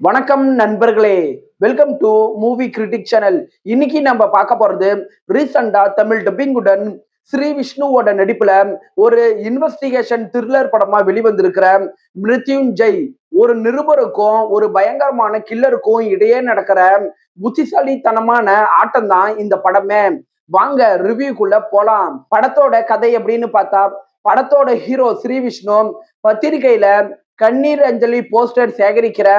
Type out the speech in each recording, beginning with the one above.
வணக்கம் நண்பர்களே. Welcome to movie critic channel. இன்னைக்கு நம்ம பார்க்க போறது ரீசெண்டா தமிழ் டப்பிங்குடன் ஸ்ரீ விஷ்ணுவோட நடிப்புல ஒரு இன்வெஸ்டிகேஷன் த்ரில்லர் படமா வெளிவந்திருக்கிற மிருத்யுஞ்சய். ஒரு நிருபருக்கும் ஒரு பயங்கரமான கில்லருக்கும் இடையே நடக்கிற புத்திசாலித்தனமான ஆட்டம் தான் இந்த படமே. வாங்க ரிவ்யூக்குள்ள போலாம். படத்தோட கதை அப்படின்னு பார்த்தா, படத்தோட ஹீரோ ஸ்ரீ விஷ்ணு பத்திரிகையில கண்ணீர் அஞ்சலி போஸ்டர் சேகரிக்கிற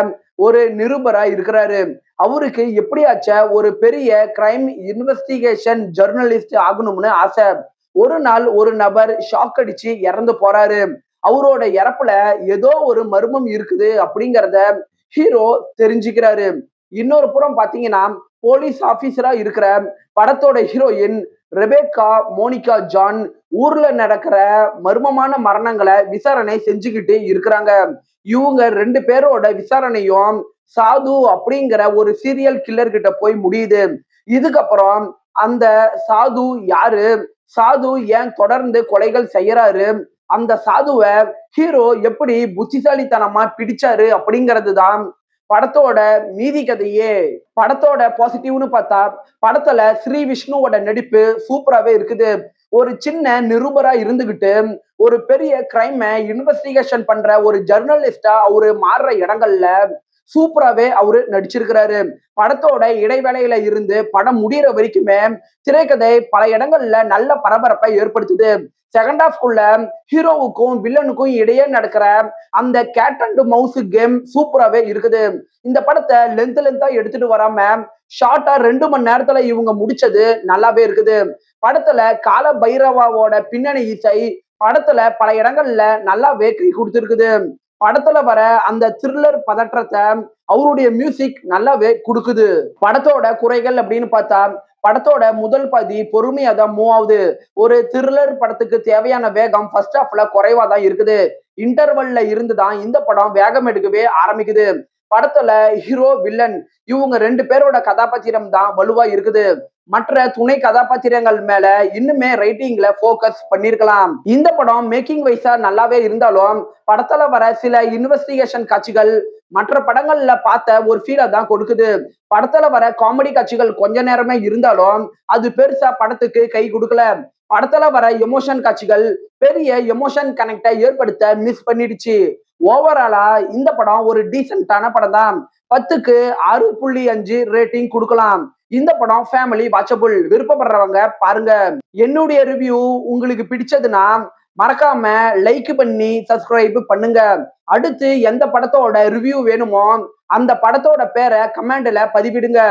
ஒரு நிருபரா இருக்கிறாரு. அவருக்கு எப்படியாச்ச ஒரு பெரிய கிரைம் இன்வெஸ்டிகேஷன் ஜெர்னலிஸ்ட் ஆகணும்னு ஆசை. ஒரு நாள் ஒரு நபர் ஷாக் அடிச்சு இறந்து போறாரு. அவரோட இறப்புல ஏதோ ஒரு மர்மம் இருக்குது அப்படிங்கறத ஹீரோ தெரிஞ்சுக்கிறாரு. இன்னொரு புறம் பாத்தீங்கன்னா, போலீஸ் ஆபீசரா இருக்கிற படத்தோட ஹீரோயின் ரெபேக்கா மோனிகா ஜான் ஊர்ல நடக்கிற மர்மமான மரணங்களை விசாரணை செஞ்சுக்கிட்டு இருக்கிறாங்க. இவங்க ரெண்டு பேரோட விசாரணையும் சாது அப்படிங்கிற ஒரு சீரியல் கில்லர் கிட்ட போய் முடியுது. இதுக்கப்புறம் அந்த சாது யாரு, சாது ஏன் தொடர்ந்து கொலைகள் செய்யறாரு, அந்த சாதுவை ஹீரோ எப்படி புத்திசாலித்தனமா பிடிச்சாரு அப்படிங்கிறது தான் படத்தோட மீதி கதையே. படத்தோட பாசிட்டிவ்னு பார்த்தா, படத்துல ஸ்ரீ விஷ்ணுவோட நடிப்பு சூப்பராவே இருக்குது. ஒரு சின்ன நிருபரா இருந்துகிட்டு ஒரு பெரிய கிரைம இன்வெஸ்டிகேஷன் பண்ற ஒரு ஜெர்னலிஸ்டா அவரு மாறுற இடங்கள்ல சூப்பராவே அவரு நடிச்சிருக்கிறாரு. படத்தோட இடைவேளையில இருந்து படம் முடியற வரைக்குமே திரைக்கதை பல இடங்கள்ல நல்ல பரபரப்பை ஏற்படுத்துது. செகண்ட் ஹாஃப்குள்ள ஹீரோவுக்கும் வில்லனுக்கும் இடையே நடக்கிற அந்த கேட் அண்ட் மவுஸ் கேம் சூப்பராவே இருக்குது. இந்த படத்தை லென்த்தா எடுத்துட்டு வராம ஷார்ட்டா 2 மணி நேரத்துல இவங்க முடிச்சது நல்லாவே இருக்குது. படத்துல கால பைரவாவோட பின்னணி இசை படத்துல பல இடங்கள்ல நல்லாவே கை கொடுத்திருக்குது. படத்துல வர அந்த த்ரில்லர் பதற்றத்தை அவருடைய மியூசிக் நல்லாவே கொடுக்குது. படத்தோட குறைகள் அப்படின்னு பார்த்தா, படத்தோட முதல் பாதி பொறுமையா தான் மூவ் ஆகுது. ஒரு த்ரில்லர் படத்துக்கு தேவையான வேகம் ஃபர்ஸ்ட் ஹாஃப்ல குறைவா தான் இருக்குது. இன்டர்வல்ல இருந்து தான் இந்த படம் வேகம் எடுக்கவே ஆரம்பிக்குது. படத்துல ஹீரோ வில்லன் இவங்க ரெண்டு பேரோட கதாபாத்திரம் தான் வலுவா இருக்குது. மற்ற துணை கதாபாத்திரங்கள் மேல இன்னுமே ரைட்டிங்ல போக்கஸ் பண்ணிருக்கலாம். இந்த படம் மேக்கிங் வைஸா நல்லாவே இருந்தாலும் படத்துல வர சில இன்வெஸ்டிகேஷன் காட்சிகள் மற்ற படங்கள்ல பார்த்த ஒரு ஃபீலை தான் கொடுக்குது. படத்துல வர காமெடி காட்சிகள் கொஞ்ச நேரமே இருந்தாலும் அது பெருசா படத்துக்கு கை கொடுக்கல. படத்துல வர எமோஷன் காட்சிகள் பெரிய எமோஷன் கனெக்டை ஏற்படுத்த மிஸ் பண்ணிடுச்சு. ஓவராலா இந்த படம் ஒரு டீசென்டான படம் தான். 10க்கு 6.5 ரேட்டிங் கொடுக்கலாம். இந்த படம் ஃபேமிலி வாட்சபிள். விருப்பப்படுறவங்க பாருங்க. என்னுடைய ரிவ்யூ உங்களுக்கு பிடிச்சதுன்னா மறக்காம லைக் பண்ணி சப்ஸ்கிரைப் பண்ணுங்க. அடுத்து எந்த படத்தோட ரிவ்யூ வேணுமோ அந்த படத்தோட பேரை கமெண்ட்ல பதிவிடுங்க.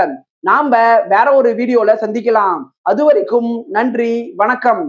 நாம வேற ஒரு வீடியோல சந்திக்கலாம். அது வரைக்கும் நன்றி, வணக்கம்.